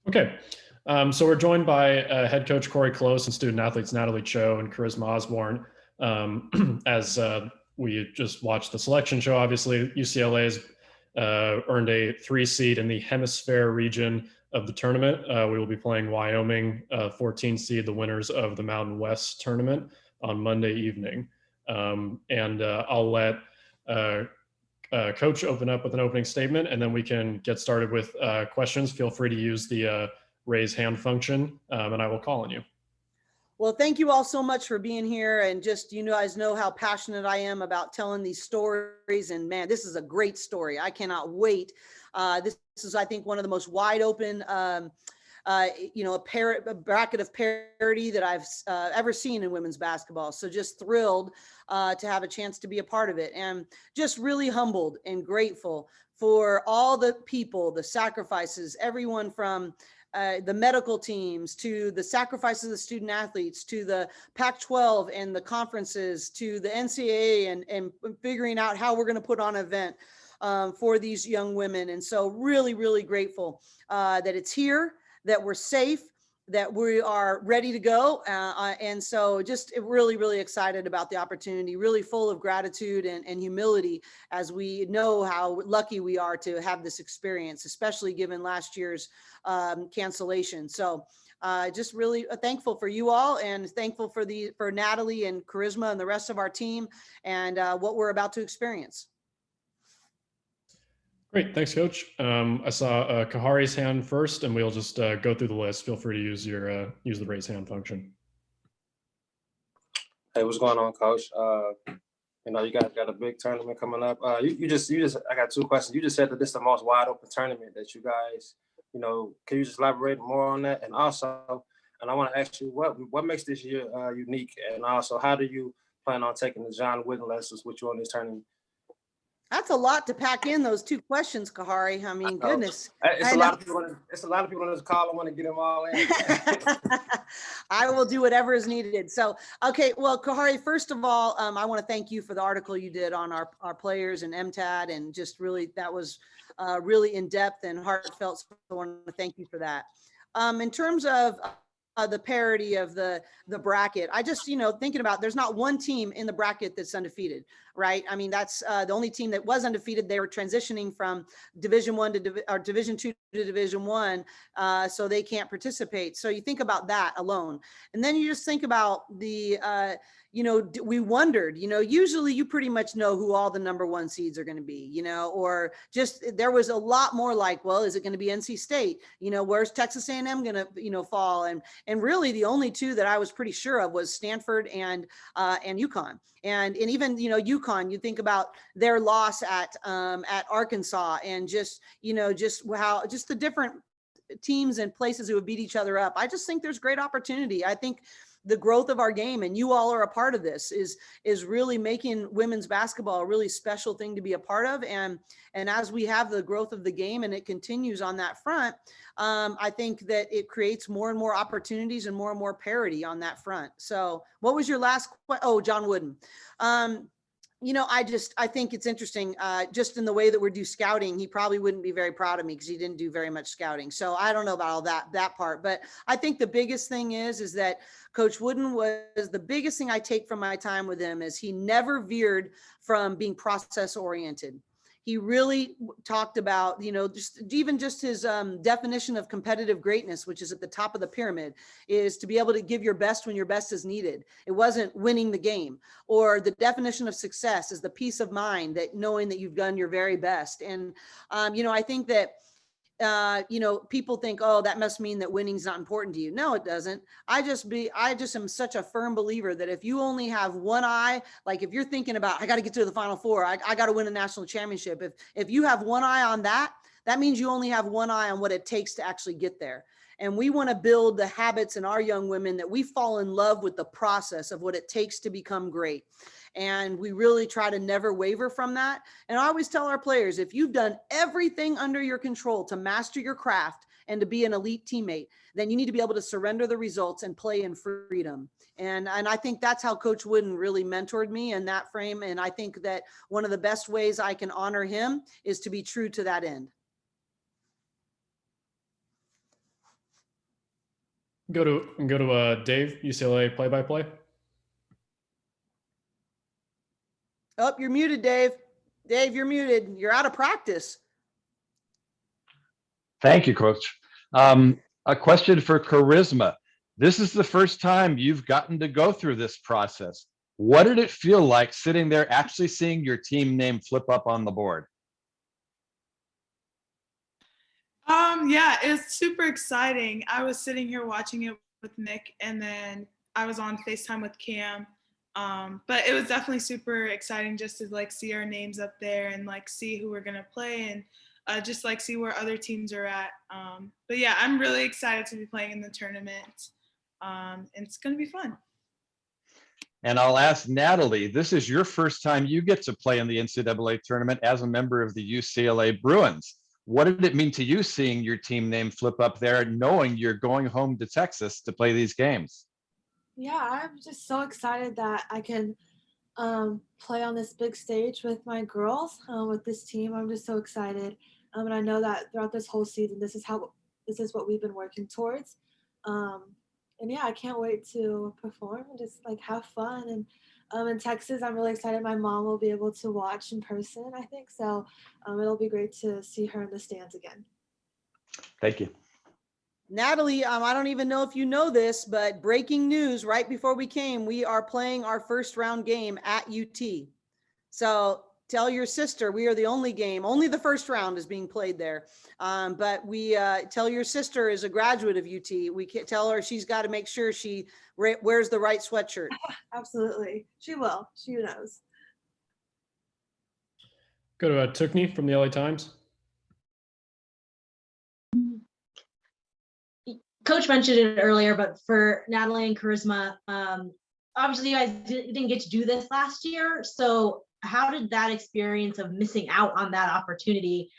Okay. So we're joined by head coach Corey Close and student athletes Natalie Cho and Charisma Osborne. As we just watched the selection show, obviously UCLA has earned a 3 seed in the hemisphere region of the tournament. We will be playing Wyoming, 14 seed, the winners of the Mountain West tournament on Monday evening. I'll let Coach open up with an opening statement, and then we can get started with questions. Feel free to use the raise hand function, and I will call on you. Well, thank you all so much for being here. And just, you guys know how passionate I am about telling these stories. And man, this is a great story. I cannot wait. This is, I think, one of the most wide open, a bracket of parity that I've ever seen in women's basketball. So just thrilled to have a chance to be a part of it, and just really humbled and grateful for all the people, the sacrifices, everyone from the medical teams to the sacrifices of the student athletes, to the Pac-12 and the conferences, to the NCAA and figuring out how we're going to put on an event for these young women. And so really, really grateful that it's here, that we're safe, that we are ready to go. And so just really, really excited about the opportunity, really full of gratitude and humility, as we know how lucky we are to have this experience, especially given last year's cancellation. So just really thankful for you all, and thankful for Natalie and Charisma and the rest of our team, and what we're about to experience. Great, thanks, Coach. I saw Kahari's hand first, and we'll just go through the list. Feel free to use use the raise hand function. Hey, what's going on, Coach? You guys got a big tournament coming up. I got 2 questions. You just said that this is the most wide open tournament that you guys, can you just elaborate more on that? And also, I want to ask you what makes this year unique, and also how do you plan on taking the John Wooden lessons with you on this tournament? That's a lot to pack in, those 2 questions, Kahari. I mean, goodness. It's a lot of people on this call. I want to get them all in. I will do whatever is needed. So, okay. Well, Kahari, first of all, I want to thank you for the article you did on our players and MTAD, and just really, that was really in depth and heartfelt. So I want to thank you for that. In terms of the parity of the bracket, I just, thinking about, there's not one team in the bracket that's undefeated, right? I mean, that's the only team that was undefeated. They were transitioning from Division 1 to Division 2 to Division 1, so they can't participate. So you think about that alone, and then you just think about the we wondered, usually you pretty much know who all the number 1 seeds are going to be, or just, there was a lot more like, well, is it going to be NC State? Where's Texas A&M going to, fall? And really the only 2 that I was pretty sure of was Stanford and UConn. And even, UConn, you think about their loss at Arkansas, and just the different teams and places who have beat each other up. I just think there's great opportunity. I think the growth of our game, and you all are a part of this, is really making women's basketball a really special thing to be a part of. And as we have the growth of the game and it continues on that front, I think that it creates more and more opportunities and more parity on that front. So what was your last question? Oh, John Wooden. I think it's interesting, just in the way that we do scouting, he probably wouldn't be very proud of me because he didn't do very much scouting. So I don't know about all that part, but I think the biggest thing is that Coach Wooden was the biggest thing I take from my time with him, is he never veered from being process oriented. He really talked about, just his definition of competitive greatness, which is at the top of the pyramid, is to be able to give your best when your best is needed. It wasn't winning the game. Or the definition of success is the peace of mind, that knowing that you've done your very best. And, I think that, people think, oh, that must mean that winning's not important to you. No, it doesn't. I just am such a firm believer that if you only have one eye, like if you're thinking about, I got to get to the Final Four, I got to win a national championship. If you have one eye on that, that means you only have one eye on what it takes to actually get there. And we want to build the habits in our young women that we fall in love with the process of what it takes to become great. And we really try to never waver from that. And I always tell our players, if you've done everything under your control to master your craft and to be an elite teammate, then you need to be able to surrender the results and play in freedom. And I think that's how Coach Wooden really mentored me in that frame. And I think that one of the best ways I can honor him is to be true to that end. Go to Dave, UCLA play-by-play. Oh, you're muted, Dave. Dave, you're muted. You're out of practice. Thank you, Coach. A question for Charisma. This is the first time you've gotten to go through this process. What did it feel like sitting there actually seeing your team name flip up on the board? Yeah, it was super exciting. I was sitting here watching it with Nick, and then I was on FaceTime with Cam. But it was definitely super exciting just to like see our names up there and like see who we're gonna play and just like see where other teams are at. But yeah, I'm really excited to be playing in the tournament. And it's gonna be fun. And I'll ask Natalie, this is your first time you get to play in the NCAA tournament as a member of the UCLA Bruins. What did it mean to you seeing your team name flip up there, knowing you're going home to Texas to play these games? Yeah, I'm just so excited that I can play on this big stage with my girls, with this team. I'm just so excited. And I know that throughout this whole season, this is what we've been working towards. And yeah, I can't wait to perform and just like have fun. And in Texas, I'm really excited. My mom will be able to watch in person, I think. So it'll be great to see her in the stands again. Thank you. Natalie, I don't even know if you know this, but breaking news right before we came, we are playing our first round game at UT. So tell your sister we are the only the first round is being played there. But we tell your sister is a graduate of UT. We can tell her she's got to make sure she wears the right sweatshirt. Absolutely. She will. She knows. Go to Tukni from the LA Times. Coach mentioned it earlier, but for Natalie and Charisma, obviously you guys didn't get to do this last year. So how did that experience of missing out on that opportunity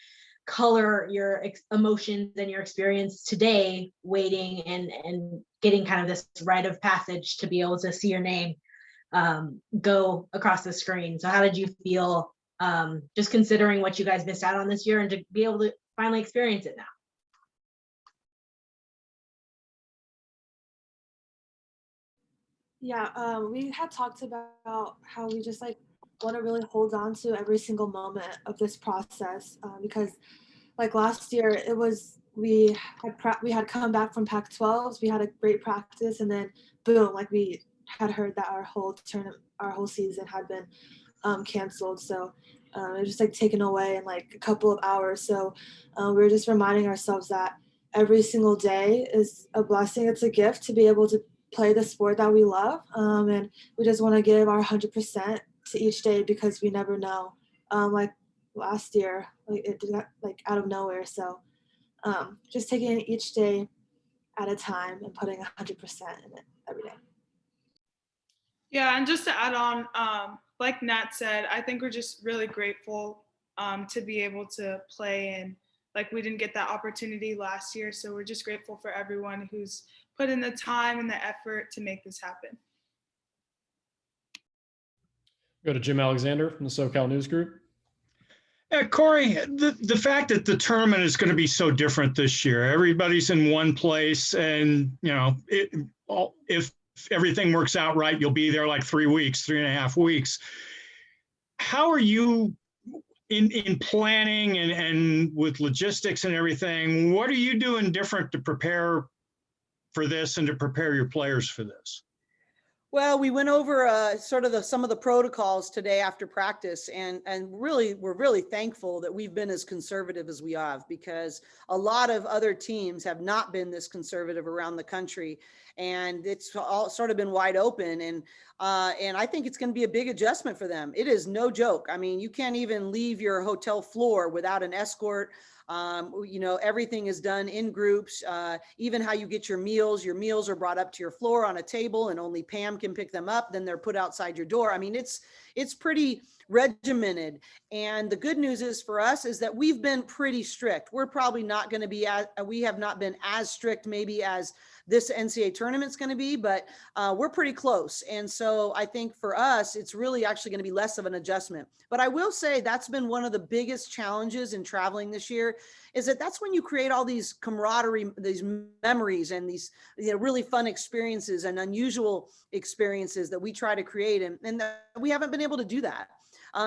color your emotions and your experience today, waiting and getting kind of this rite of passage to be able to see your name go across the screen? So how did you feel just considering what you guys missed out on this year and to be able to finally experience it now? Yeah, we had talked about how we just like want to really hold on to every single moment of this process because like last year it was we had come back from Pac-12s, we had a great practice, and then boom, like we had heard that our whole season had been canceled. So it was just like taken away in like a couple of hours. So we were just reminding ourselves that every single day is a blessing. It's a gift to be able to play the sport that we love, and we just want to give our 100% to each day because we never know. Like last year, like it got like out of nowhere. So just taking each day at a time and putting 100% in it every day. Yeah, and just to add on, like Nat said, I think we're just really grateful to be able to play, and like we didn't get that opportunity last year. So we're just grateful for everyone who's put in the time and the effort to make this happen. Go to Jim Alexander from the SoCal News Group. Corey, the fact that the tournament is going to be so different this year, everybody's in one place, and you know, if everything works out right, you'll be there like 3.5 weeks. How are you in planning and with logistics and everything? What are you doing different to prepare for this and to prepare your players for this? Well, we went over sort of some of the protocols today after practice, and really, we're really thankful that we've been as conservative as we have, because a lot of other teams have not been this conservative around the country, and it's all sort of been wide open. And I think it's going to be a big adjustment for them. It is no joke. I mean, you can't even leave your hotel floor without an escort. You know, everything is done in groups, even how you get your meals are brought up to your floor on a table, and only Pam can pick them up. Then they're put outside your door. I mean, it's pretty regimented. And the good news is for us is that we've been pretty strict. We're probably not going to be as, we have not been as strict maybe as this NCAA tournament's going to be, but we're pretty close. And so I think for us, it's really actually going to be less of an adjustment. But I will say that's been one of the biggest challenges in traveling this year, is that that's when you create all these camaraderie, these memories, and these really fun experiences and unusual experiences that we try to create. And we haven't been able to do that.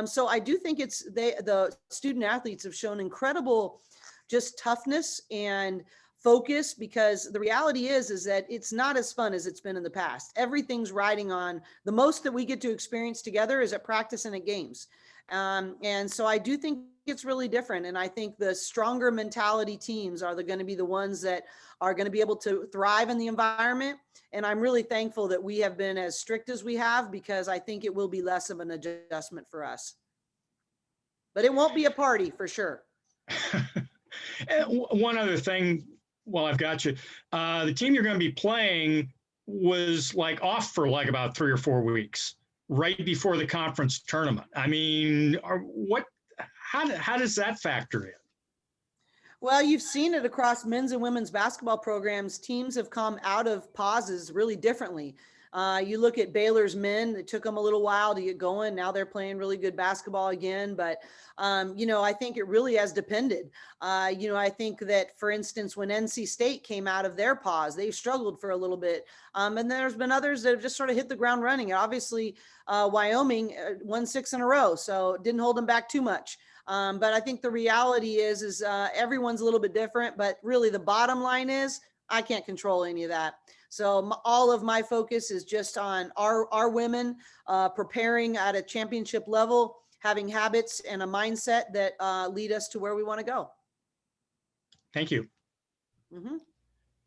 So I do think the student athletes have shown incredible just toughness and focus, because the reality is that it's not as fun as it's been in the past. Everything's riding on the most that we get to experience together is at practice and at games. And so I do think it's really different. And I think the stronger mentality teams are going to be the ones that are going to be able to thrive in the environment. And I'm really thankful that we have been as strict as we have, because I think it will be less of an adjustment for us. But it won't be a party for sure. One other thing, while I've got you, the team you're going to be playing was like off for like about 3 or 4 weeks right before the conference tournament. I mean, how does that factor in? Well, you've seen it across men's and women's basketball programs. Teams have come out of pauses really differently. You look at Baylor's men, it took them a little while to get going. Now they're playing really good basketball again. But, I think it really has depended. I think that, for instance, when NC State came out of their pause, they struggled for a little bit. And there's been others that have just sort of hit the ground running. Obviously, Wyoming won 6 in a row, so it didn't hold them back too much. But I think the reality is everyone's a little bit different, but really the bottom line is I can't control any of that. So all of my focus is just on our women preparing at a championship level, having habits and a mindset that lead us to where we want to go. Thank you. Mm-hmm.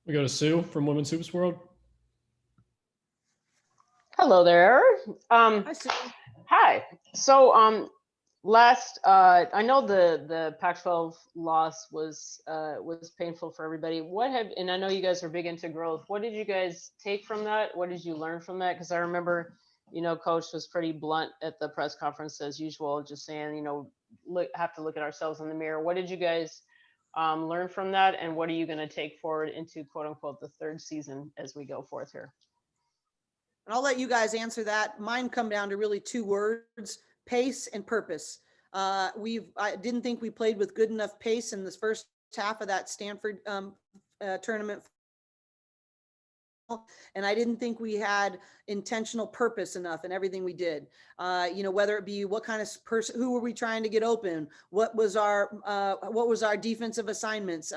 We go to Sue from Women's Hoops World. Hello there. Hi, Sue. Hi. So I know the Pac-12 loss was painful for everybody. And I know you guys are big into growth. What did you guys take from that? What did you learn from that? Because I remember, Coach was pretty blunt at the press conference as usual, just saying, have to look at ourselves in the mirror. What did you guys learn from that? And what are you going to take forward into quote unquote the third season as we go forth here? And I'll let you guys answer that. Mine come down to really 2 words: pace and purpose. I didn't think we played with good enough pace in this first half of that Stanford tournament. And I didn't think we had intentional purpose enough in everything we did. Whether it be what kind of person, who were we trying to get open? What was our defensive assignments?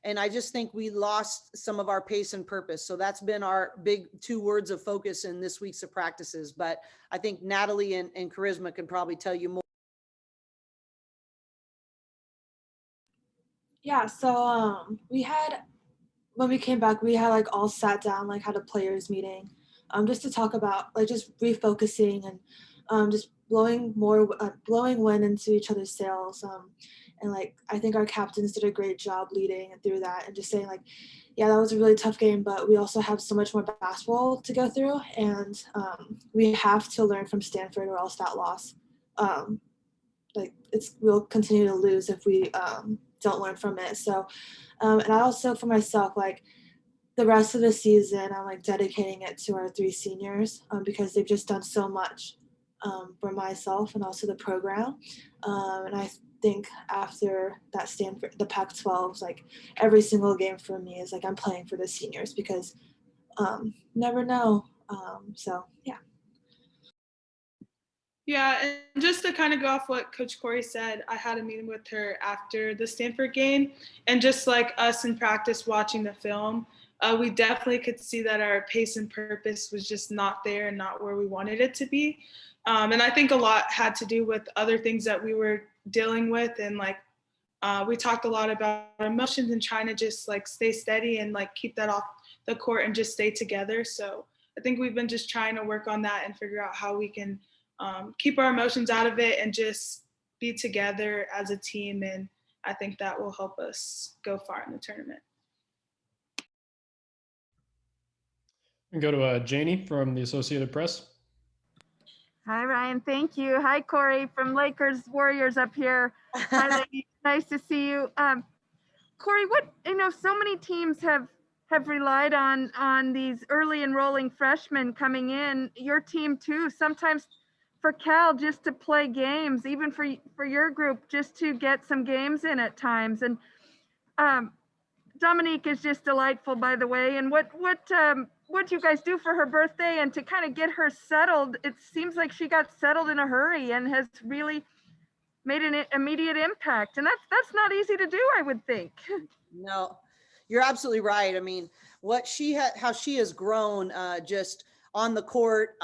And I just think we lost some of our pace and purpose. So that's been our big 2 words of focus in this week's of practices. But I think Natalie and Charisma can probably tell you more. Yeah, so when we came back, we had like all sat down, like had a players meeting, just to talk about like just refocusing and just blowing wind into each other's sails. And like I think our captains did a great job leading through that and just saying like, yeah, that was a really tough game, but we also have so much more basketball to go through, and we have to learn from Stanford or else that loss, we'll continue to lose if we don't learn from it. So, and I also for myself, like the rest of the season, I'm like dedicating it to our 3 seniors because they've just done so much for myself and also the program. And I think after that Stanford, the Pac-12, like every single game for me is like I'm playing for the seniors because never know. So yeah. Yeah, and just to kind of go off what Coach Corey said, I had a meeting with her after the Stanford game, and just like us in practice watching the film, we definitely could see that our pace and purpose was just not there and not where we wanted it to be. And I think a lot had to do with other things that we were dealing with, and like we talked a lot about emotions and trying to just like stay steady and like keep that off the court and just stay together. So I think we've been just trying to work on that and figure out how we can keep our emotions out of it and just be together as a team. And I think that will help us go far in the tournament. And go to Janie from the Associated Press. Hi, Ryan. Thank you. Hi, Corey from Lakers Warriors up here. Hi, ladies. Nice to see you. Corey, so many teams have relied on these early enrolling freshmen coming in. Your team too. Sometimes for Cal, just to play games, even for your group, just to get some games in at times. And Dominique is just delightful, by the way. And what you guys do for her birthday and to kind of get her settled? It seems like she got settled in a hurry and has really made an immediate impact. And that's not easy to do, I would think. No, you're absolutely right. I mean, how she has grown just on the court,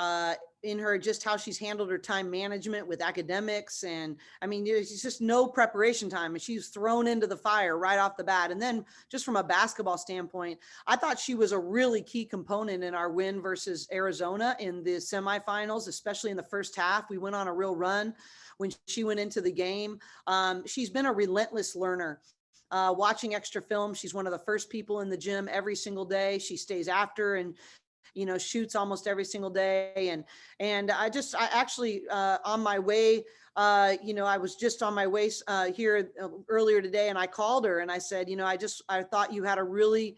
in her, just how she's handled her time management with academics. And I mean, there's just no preparation time and she's thrown into the fire right off the bat. And then just from a basketball standpoint, I thought she was a really key component in our win versus Arizona in the semifinals, especially in the first half. We went on a real run when she went into the game. She's been a relentless learner. Watching extra film, she's one of the first people in the gym every single day. She stays after and shoots almost every single day. And I actually on my way, I was just on my way here earlier today, and I called her and I said, I thought you had a really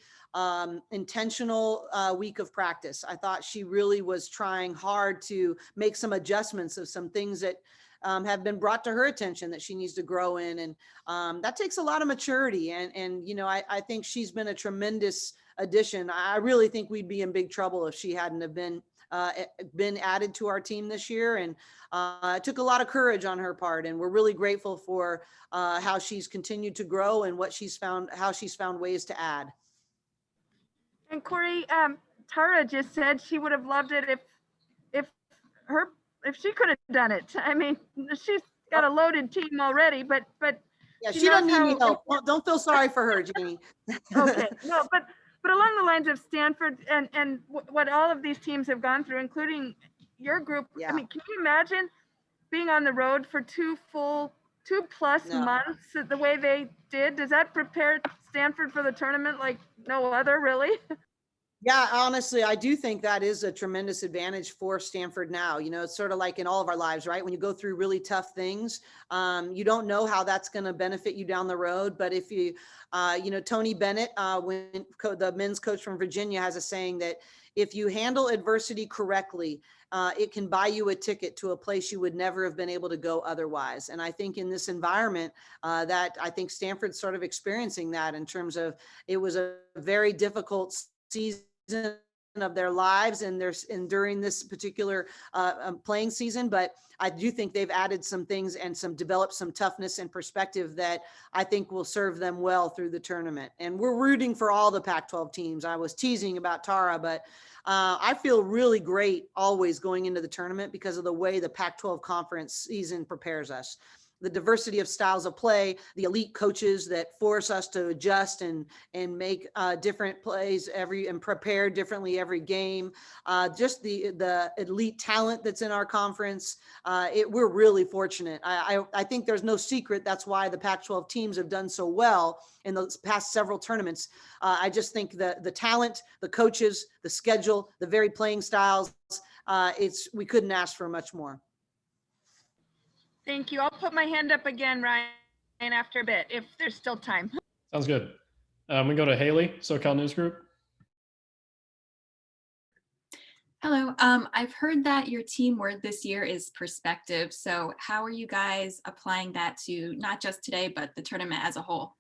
intentional week of practice. I thought she really was trying hard to make some adjustments of some things that have been brought to her attention that she needs to grow in. And that takes a lot of maturity. And I think she's been a tremendous addition. I really think we'd be in big trouble if she hadn't have been added to our team this year. And it took a lot of courage on her part. And we're really grateful for how she's continued to grow and how she's found ways to add. And Corey, Tara just said she would have loved it if she could have done it. I mean, she's got a loaded team already, but yeah, she doesn't need any help. Don't feel sorry for her, Jeannie. Okay, no, but along the lines of Stanford and what all of these teams have gone through, including your group. Yeah. I mean, can you imagine being on the road for 2+ months the way they did? Does that prepare Stanford for the tournament like no other, really? Yeah, honestly, I do think that is a tremendous advantage for Stanford now. It's sort of like in all of our lives, right? When you go through really tough things, you don't know how that's going to benefit you down the road. But if you, Tony Bennett, the men's coach from Virginia, has a saying that if you handle adversity correctly, it can buy you a ticket to a place you would never have been able to go otherwise. And I think in this environment that I think Stanford's sort of experiencing that in terms of it was a very difficult season of their lives and during this particular playing season. But I do think they've added some things and developed some toughness and perspective that I think will serve them well through the tournament. And we're rooting for all the Pac-12 teams. I was teasing about Tara, but I feel really great always going into the tournament because of the way the Pac-12 conference season prepares us. The diversity of styles of play, the elite coaches that force us to adjust and make different plays and prepare differently every game. Just the elite talent that's in our conference. We're really fortunate. I think there's no secret. That's why the Pac-12 teams have done so well in the past several tournaments. I just think the talent, the coaches, the schedule, the varied playing styles, we couldn't ask for much more. Thank you. I'll put my hand up again, Ryan, after a bit, if there's still time. Sounds good. We go to Haley, SoCal News Group. Hello. I've heard that your team word this year is perspective. So how are you guys applying that to not just today, but the tournament as a whole?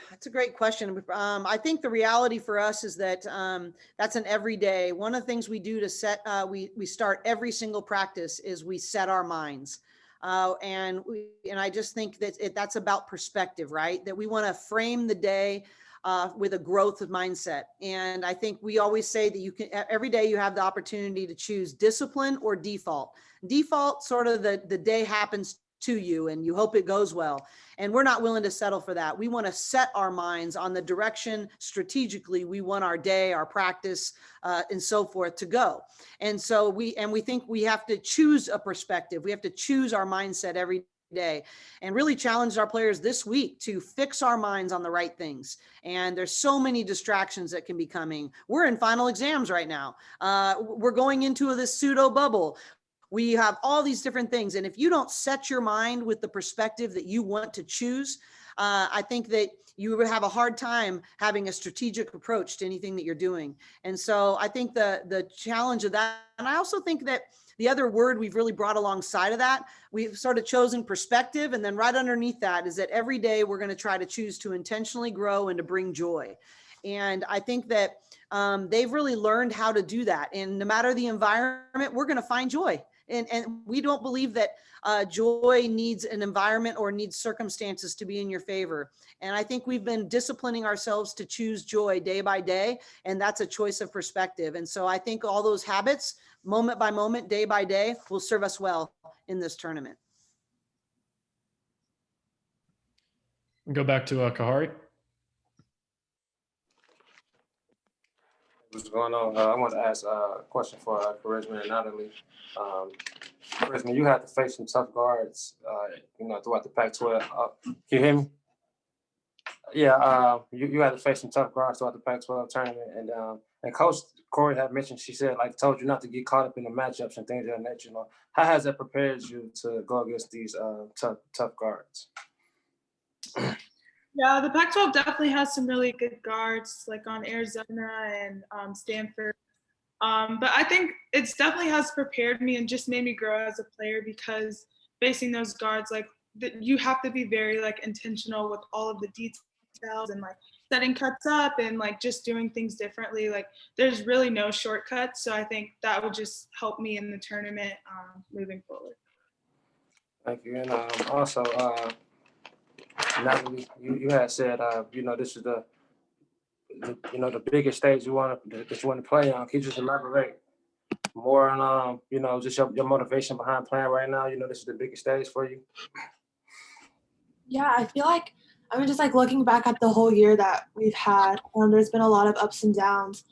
That's a great question. I think the reality for us is that that's an everyday. One of the things we do to set, we start every single practice is we set our minds. And I just think that that's about perspective, right? That we want to frame the day with a growth mindset. And I think we always say that every day you have the opportunity to choose discipline or default. Default, sort of the day happens to you and you hope it goes well. And we're not willing to settle for that. We want to set our minds on the direction strategically we want our day, our practice, and so forth to go. And so we think we have to choose a perspective. We have to choose our mindset every day and really challenge our players this week to fix our minds on the right things. And there's so many distractions that can be coming. We're in final exams right now. We're going into this pseudo bubble. We have all these different things. And if you don't set your mind with the perspective that you want to choose, I think that you would have a hard time having a strategic approach to anything that you're doing. And so I think the challenge of that, and I also think that the other word we've really brought alongside of that, we've sort of chosen perspective. And then right underneath that is that every day we're going to try to choose to intentionally grow and to bring joy. And I think that they've really learned how to do that. And no matter the environment, we're going to find joy. And we don't believe that joy needs an environment or needs circumstances to be in your favor. And I think we've been disciplining ourselves to choose joy day by day. And that's a choice of perspective. And so I think all those habits, moment by moment, day by day, will serve us well in this tournament. Go back to Kahari. What's going on? I want to ask a question for Charisma and Natalie. Charisma, you had to face some tough guards, throughout the Pac-12. Can you hear me? Yeah, you had to face some tough guards throughout the Pac-12 tournament, and Coach Corey had mentioned, she said, like, told you not to get caught up in the matchups and things of that nature. How has that prepared you to go against these tough guards? Yeah, the Pac-12 definitely has some really good guards, like on Arizona and Stanford. But I think it's definitely has prepared me and just made me grow as a player, because facing those guards, like you have to be very like intentional with all of the details and like setting cuts up and like just doing things differently. Like there's really no shortcuts. So I think that would just help me in the tournament moving forward. Thank you. And also, Natalie, you had said, this is the biggest stage you want to play on. Can you just elaborate more on, just your motivation behind playing right now? This is the biggest stage for you. Yeah, I feel like, just like looking back at the whole year that we've had, there's been a lot of ups and downs.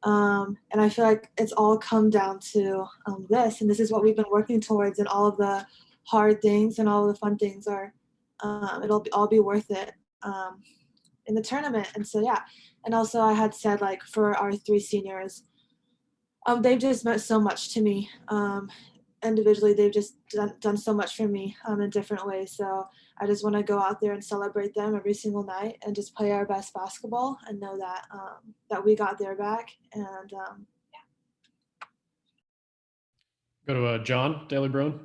And I feel like it's all come down to this, and this is what we've been working towards, and all of the hard things and all of the fun things are, it'll all be worth it in the tournament. And so, yeah. And also I had said, like, for our 3 seniors, they've just meant so much to me. Individually, they've just done so much for me in different ways. So I just want to go out there and celebrate them every single night and just play our best basketball and know that that we got their back. And Go to John Daly Bruin.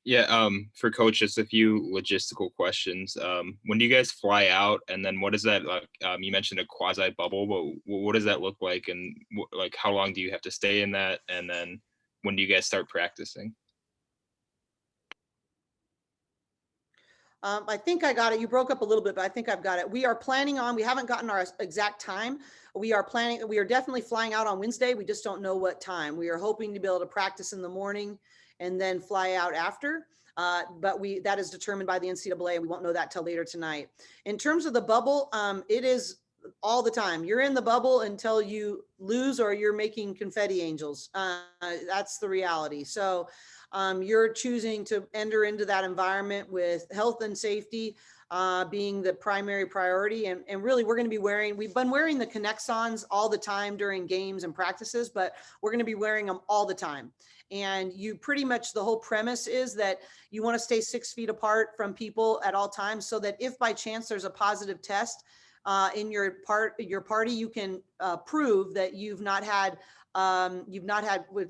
Yeah, for Coach, just a few logistical questions. When do you guys fly out, and then what is that like? You mentioned a quasi bubble, but what does that look like, and like how long do you have to stay in that, and then when do you guys start practicing? I think I got it. You broke up a little bit, but I think I've got it. We are planning on, we haven't gotten our exact time. We are definitely flying out on Wednesday. We just don't know what time. We are hoping to be able to practice in the morning and then fly out after. But that is determined by the NCAA, and we won't know that till later tonight. In terms of the bubble, it is all the time. You're in the bubble until you lose or you're making confetti angels. That's the reality. So you're choosing to enter into that environment with health and safety being the primary priority. And really, we're going to be we've been wearing the Connexons all the time during games and practices, but we're going to be wearing them all the time. And you pretty much, the whole premise is that you want to stay 6 feet apart from people at all times, so that if by chance there's a positive test in your party, you can prove that you've not had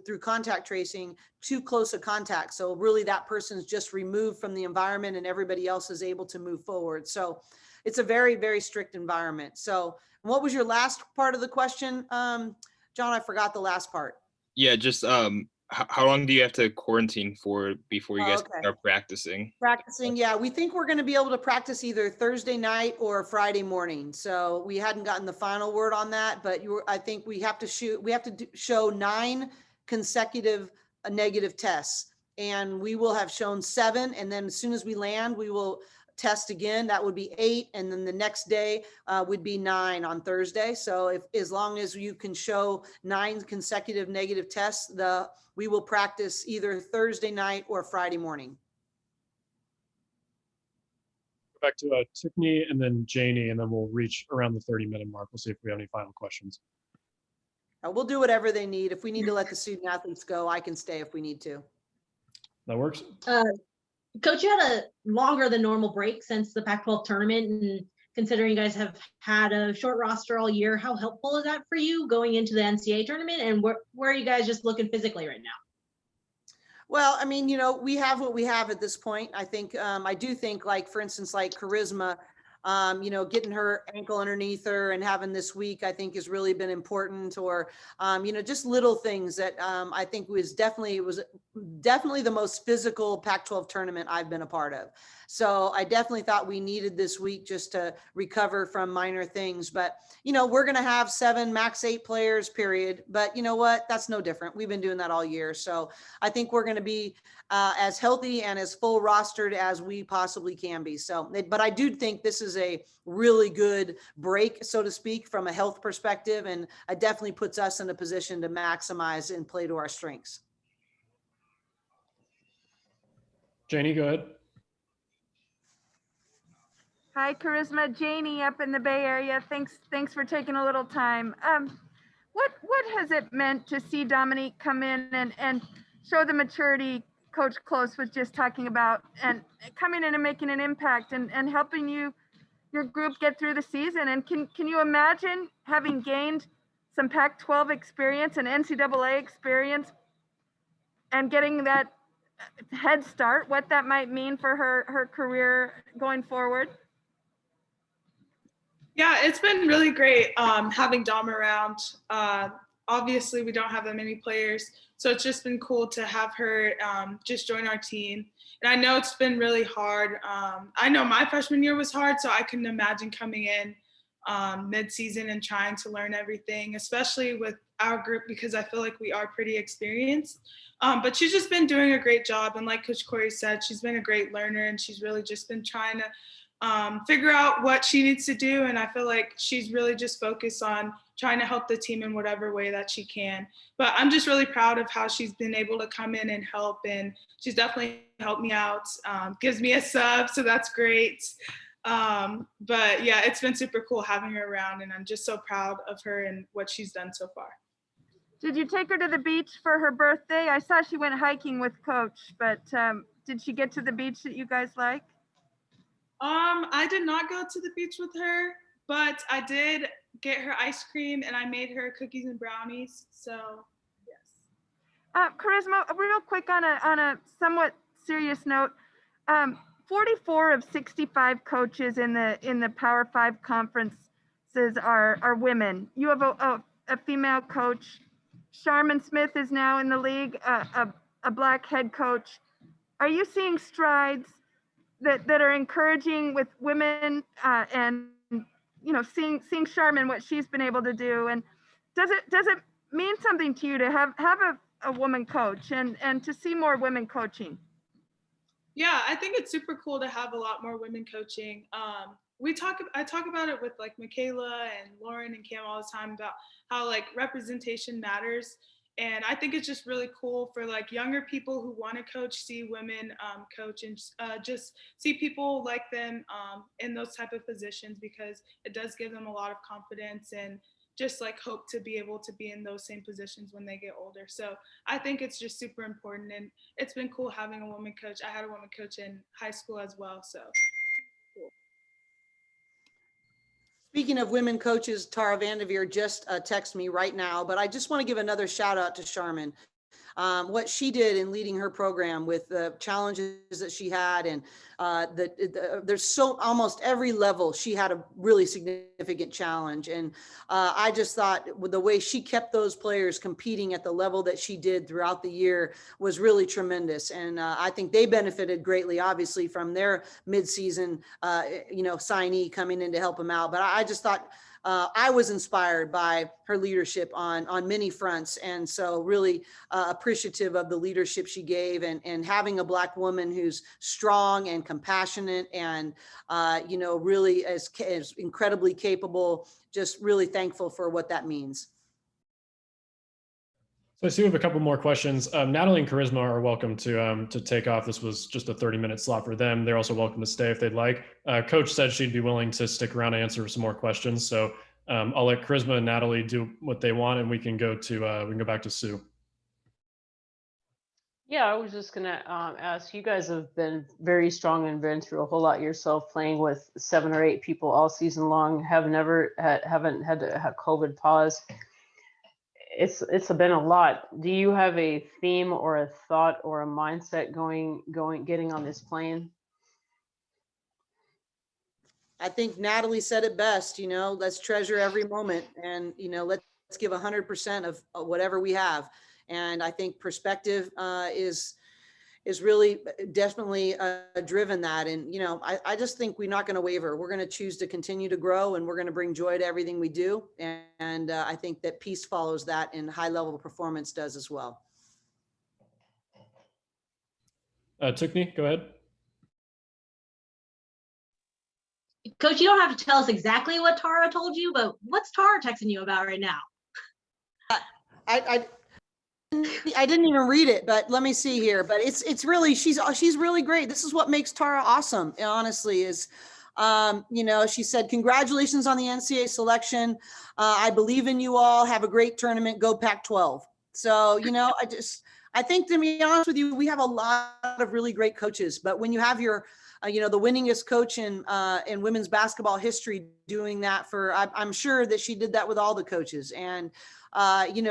through contact tracing too close a contact. So really that person's just removed from the environment and everybody else is able to move forward. So it's a very, very strict environment. So what was your last part of the question? John, I forgot the last part. Yeah, just how long do you have to quarantine for before you guys start practicing? Practicing, yeah. We think we're going to be able to practice either Thursday night or Friday morning. So we hadn't gotten the final word on that, but I think we have to show 9 consecutive negative tests, and we will have shown 7. And then as soon as we land, we will test again. That would be 8. And then the next day would be 9 on Thursday. So as long as you can show 9 consecutive negative tests, we will practice either Thursday night or Friday morning. Go back to Tiffany and then Janie, and then we'll reach around the 30-minute mark. We'll see if we have any final questions. We'll do whatever they need. If we need to let the student athletes go, I can stay if we need to. That works. Coach, you had a longer than normal break since the Pac-12 tournament, and considering you guys have had a short roster all year, how helpful is that for you going into the NCAA tournament? And where are you guys just looking physically right now? Well, I mean, you know, we have what we have at this point. I think, I do think, like, for instance, like Charisma, you know, getting her ankle underneath her and having this week, I think has really been important, or, you know, just little things that I think was definitely the most physical Pac-12 tournament I've been a part of. So I definitely thought we needed this week just to recover from minor things. But, you know, we're going to have 7, max 8 players, period. But you know what? That's no different. We've been doing that all year. So I think we're going to be as healthy and as full rostered as we possibly can be. So, but I do think this is a really good break, so to speak, from a health perspective. And it definitely puts us in a position to maximize and play to our strengths. Janie, go ahead. Hi, Charisma. Janie up in the Bay Area. Thanks for taking a little time. What has it meant to see Dominique come in and show the maturity Coach Close was just talking about, and coming in and making an impact and helping your group get through the season? And can you imagine having gained some Pac-12 experience and NCAA experience and getting that head start, what that might mean for her career going forward? Yeah, it's been really great having Dom around. Obviously, we don't have that many players, so it's just been cool to have her just join our team. And I know it's been really hard. I know my freshman year was hard, so I couldn't imagine coming in mid-season and trying to learn everything, especially with our group, because I feel like we are pretty experienced. But she's just been doing a great job. And like Coach Corey said, she's been a great learner, and she's really just been trying to figure out what she needs to do. And I feel like she's really just focused on trying to help the team in whatever way that she can. But I'm just really proud of how she's been able to come in and help. And she's definitely helped me out, gives me a sub, so that's great. But yeah, it's been super cool having her around, and I'm just so proud of her and what she's done so far. Did you take her to the beach for her birthday? I saw she went hiking with Coach, but did she get to the beach that you guys like? I did not go to the beach with her, but I did get her ice cream and I made her cookies and brownies. So yes. Charisma, real quick on a somewhat serious note, 44 of 65 coaches in the Power 5 conferences are women. You have a female coach. Sharman Smith is now in the league, a black head coach. Are you seeing strides that are encouraging with women, and you know, seeing Sharman, what she's been able to do? And does it mean something to you to have a woman coach and to see more women coaching? Yeah, I think it's super cool to have a lot more women coaching. I talk about it with like Michaela and Lauren and Cam all the time about how like representation matters. And I think it's just really cool for like younger people who want to coach, see women coach, and just see people like them in those type of positions, because it does give them a lot of confidence and just like hope to be able to be in those same positions when they get older. So I think it's just super important, and it's been cool having a woman coach. I had a woman coach in high school as well, so cool. Speaking of women coaches, Tara Vanderveer just texted me right now, but I just want to give another shout out to Sharman. What she did in leading her program with the challenges that she had, and there's so almost every level she had a really significant challenge. And I just thought with the way she kept those players competing at the level that she did throughout the year was really tremendous. And I think they benefited greatly, obviously, from their midseason, signee coming in to help them out. But I just thought I was inspired by her leadership on many fronts. And so really appreciative of the leadership she gave, and having a Black woman who's strong and compassionate and, really is incredibly capable. Just really thankful for what that means. So I see we have a couple more questions. Natalie and Charisma are welcome to take off. This was just a 30-minute slot for them. They're also welcome to stay if they'd like. Coach said she'd be willing to stick around and answer some more questions. So I'll let Charisma and Natalie do what they want, and we can go back to Sue. Yeah, I was just gonna ask. You guys have been very strong and been through a whole lot yourself, playing with 7 or 8 people all season long. Haven't had to have COVID pause. It's been a lot. Do you have a theme or a thought or a mindset getting on this plane? I think Natalie said it best, let's treasure every moment, and, let's give 100% of whatever we have. And I think perspective is really definitely driven that. And, I just think we're not going to waver. We're going to choose to continue to grow, and we're going to bring joy to everything we do. And I think that peace follows that, and high level performance does as well. Tickney, go ahead. Coach, you don't have to tell us exactly what Tara told you, but what's Tara texting you about right now? I didn't even read it, but let me see here. But it's really, she's really great. This is what makes Tara awesome, honestly, is, she said, congratulations on the NCAA selection. I believe in you all. Have a great tournament. Go Pac-12. So, I think, to be honest with you, we have a lot of really great coaches, but when you have your, the winningest coach in women's basketball history doing that I'm sure that she did that with all the coaches. And,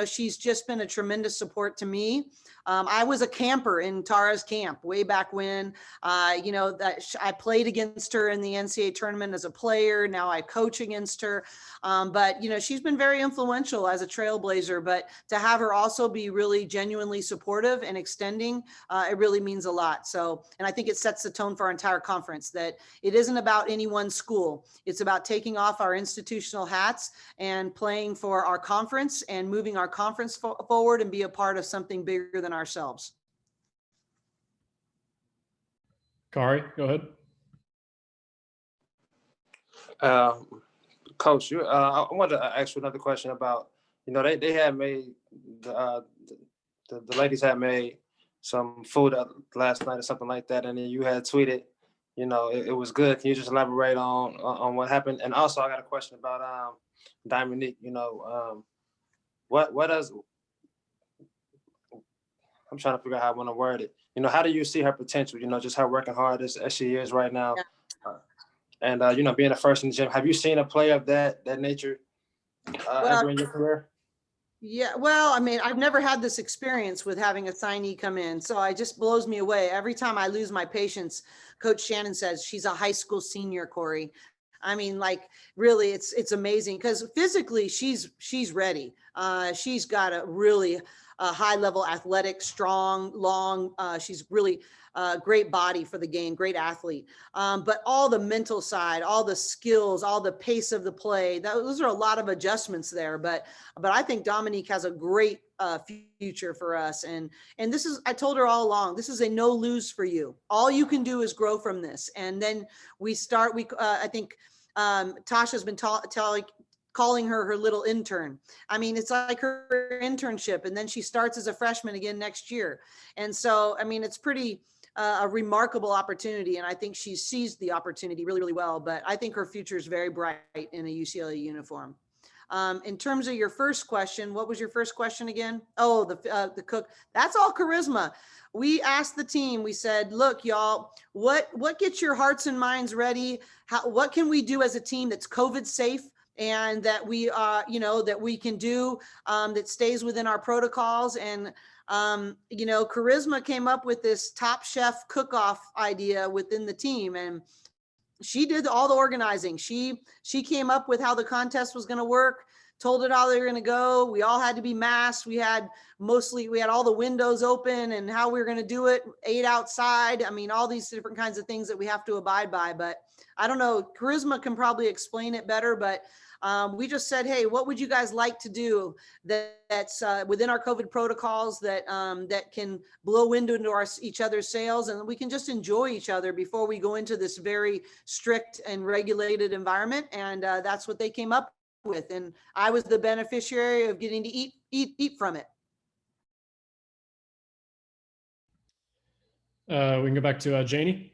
she's just been a tremendous support to me. I was a camper in Tara's camp way back when, that I played against her in the NCAA tournament as a player. Now I coach against her. But, she's been very influential as a trailblazer, but to have her also be really genuinely supportive and extending, it really means a lot. So, and I think it sets the tone for our entire conference, that it isn't about any one school. It's about taking off our institutional hats and playing for our conference and moving our conference forward and be a part of something bigger than ourselves. Kari, go ahead. Coach, I wanted to ask you another question about, they had made, the ladies had made some food last night or something like that, and then you had tweeted, it was good. Can you just elaborate on what happened? And also, I got a question about Dominique. What does, I'm trying to figure out how I want to word it. How do you see her potential? Just her working hard as she is right now, and being the first in the gym. Have you seen a play of that nature ever in your career? Yeah, well, I mean, I've never had this experience with having a signee come in, so it just blows me away. Every time I lose my patience, Coach Shannon says she's a high school senior, Corey. I mean, like, really, it's amazing, because physically she's ready. She's got a really high level athletic, strong, long. She's really great body for the game, great athlete. But all the mental side, all the skills, all the pace of the play, those are a lot of adjustments there. But I think Dominique has a great future for us. And this is, I told her all along, this is a no lose for you. All you can do is grow from this. And then I think Tasha's been calling her little intern. I mean, it's like her internship, and then she starts as a freshman again next year. And so, I mean, it's pretty a remarkable opportunity, and I think she seized the opportunity really, really well. But I think her future is very bright in a UCLA uniform. In terms of your first question, what was your first question again? Oh, the cook. That's all charisma. We asked the team, we said, look, y'all, what gets your hearts and minds ready? What can we do as a team that's COVID safe, and that we that we can do, that stays within our protocols? And Charisma came up with this Top Chef cook-off idea within the team, and she did all the organizing. She came up with how the contest was going to work, told it how they were going to go. We all had to be masked. We had all the windows open, and how we were going to do it, ate outside. I mean, all these different kinds of things that we have to abide by. But I don't know, Charisma can probably explain it better, but we just said, hey, what would you guys like to do that's within our COVID protocols, that can blow wind into each other's sails, and we can just enjoy each other before we go into this very strict and regulated environment. And that's what they came up with. And I was the beneficiary of getting to eat from it. We can go back to Janie.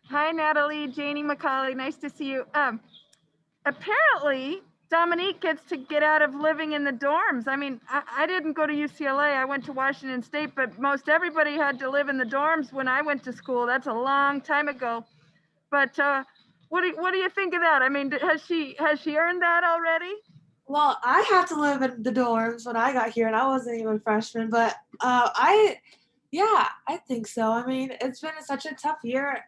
Hi, Natalie. Janie McCauley. Nice to see you. apparently Dominique gets to get out of living in the dorms. I mean, I didn't go to UCLA. I went to Washington State, but most everybody had to live in the dorms when I went to school. That's a long time ago. But what do you think of that? I mean, has she earned that already? Well, I had to live in the dorms when I got here, and I wasn't even a freshman. But I think so. I mean, it's been such a tough year.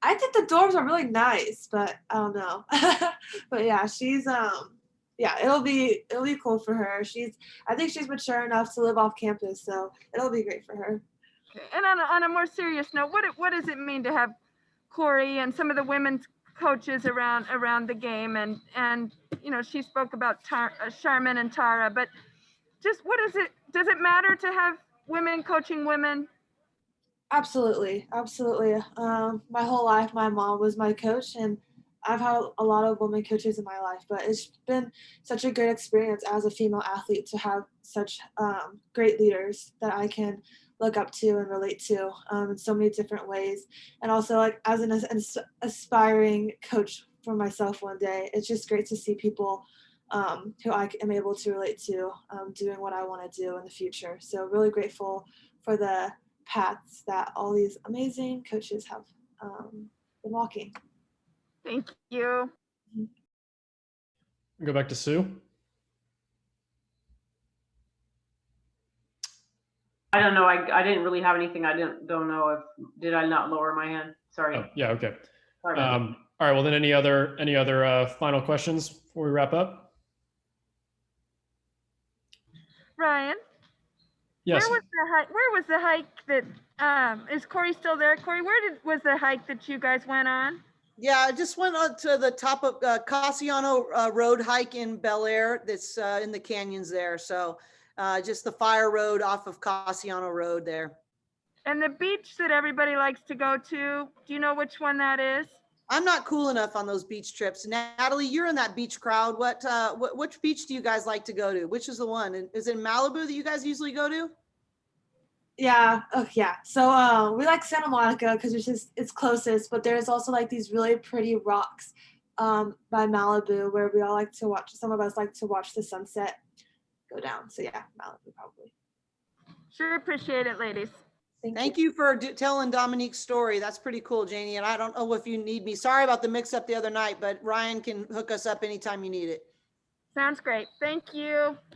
I think the dorms are really nice, but I don't know. But yeah, she's yeah, it'll be cool for her. I think she's mature enough to live off campus, so it'll be great for her. Okay. And on a more serious note, what does it mean to have Corey and some of the women's coaches around the game, and you know, she spoke about Charmin and Tara, but just does it matter to have women coaching women? Absolutely. My whole life, my mom was my coach, and I've had a lot of women coaches in my life, but it's been such a great experience as a female athlete to have such great leaders that I can look up to and relate to in so many different ways. And also, like, as an aspiring coach for myself one day, it's just great to see people who I am able to relate to doing what I want to do in the future. So really grateful for the paths that all these amazing coaches have been walking. Thank you. Go back to Sue. I don't know. I didn't really have anything. I don't know if did I not lower my hand? Sorry. Oh, yeah. Okay. Sorry. All right. Well, then any other final questions before we wrap up? Ryan. Yes. Where was the hike that is Corey still there? Corey, was the hike that you guys went on? Yeah, I just went on to the top of Cassiano Road hike in Bel Air. That's in the canyons there. So just the fire road off of Cassiano Road there. And the beach that everybody likes to go to, do you know which one that is? I'm not cool enough on those beach trips. Natalie, you're in that beach crowd. Which beach do you guys like to go to? Which is the one? Is it Malibu that you guys usually go to? Yeah. Oh, yeah. So we like Santa Monica because it's closest, but there's also like these really pretty rocks by Malibu where we all like to watch. Some of us like to watch the sunset go down. So yeah, Malibu probably. Sure appreciate it, ladies. Thank you for telling Dominique's story. That's pretty cool, Janie. And I don't know if you need me. Sorry about the mix up the other night, but Ryan can hook us up anytime you need it. Sounds great. Thank you. I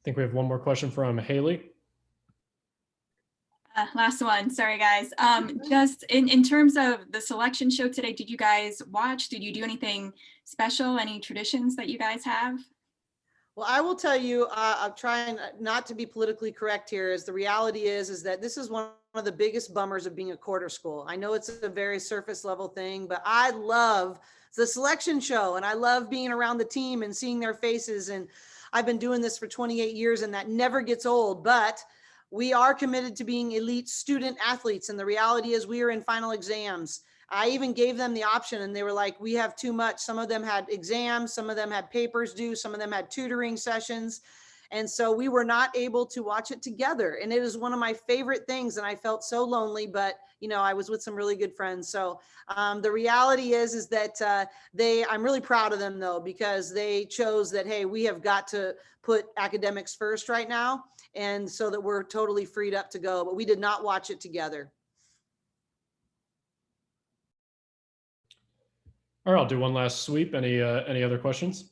think we have one more question from Haley. Last one. Sorry, guys. Just in terms of the selection show today, did you guys watch? Did you do anything special? Any traditions that you guys have? Well, I will tell you, I'm trying not to be politically correct here, as the reality is that this is one of the biggest bummers of being a quarter school. I know it's a very surface level thing, but I love the selection show and I love being around the team and seeing their faces. And I've been doing this for 28 years and that never gets old, but we are committed to being elite student athletes. And the reality is we are in final exams. I even gave them the option and they were like, we have too much. Some of them had exams, some of them had papers due, some of them had tutoring sessions. And so we were not able to watch it together. And it is one of my favorite things. And I felt so lonely, but you know, I was with some really good friends. So the reality is that I'm really proud of them though, because they chose that, hey, we have got to put academics first right now. And so that we're totally freed up to go, but we did not watch it together. All right, I'll do one last sweep. Any other questions?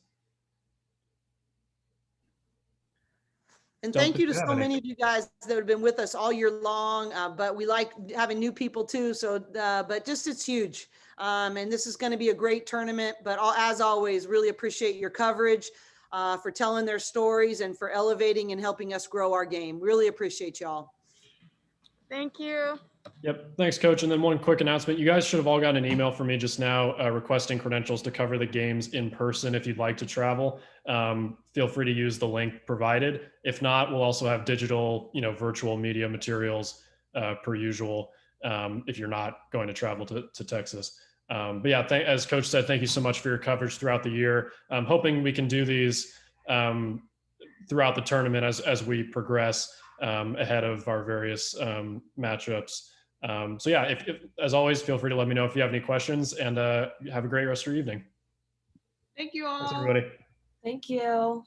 And thank you to so many of you guys that have been with us all year long, but we like having new people too. So, but just it's huge. And this is going to be a great tournament, but as always, really appreciate your coverage, for telling their stories and for elevating and helping us grow our game. Really appreciate y'all. Thank you. Yep. Thanks, Coach. And then one quick announcement. You guys should have all gotten an email from me just now requesting credentials to cover the games in person if you'd like to travel. Feel free to use the link provided. If not, we'll also have digital, virtual media materials per usual if you're not going to travel to Texas. But yeah, as Coach said, thank you so much for your coverage throughout the year. I'm hoping we can do these throughout the tournament as we progress ahead of our various matchups. So yeah, if as always, feel free to let me know if you have any questions, and have a great rest of your evening. Thank you all. Thanks, everybody. Thank you.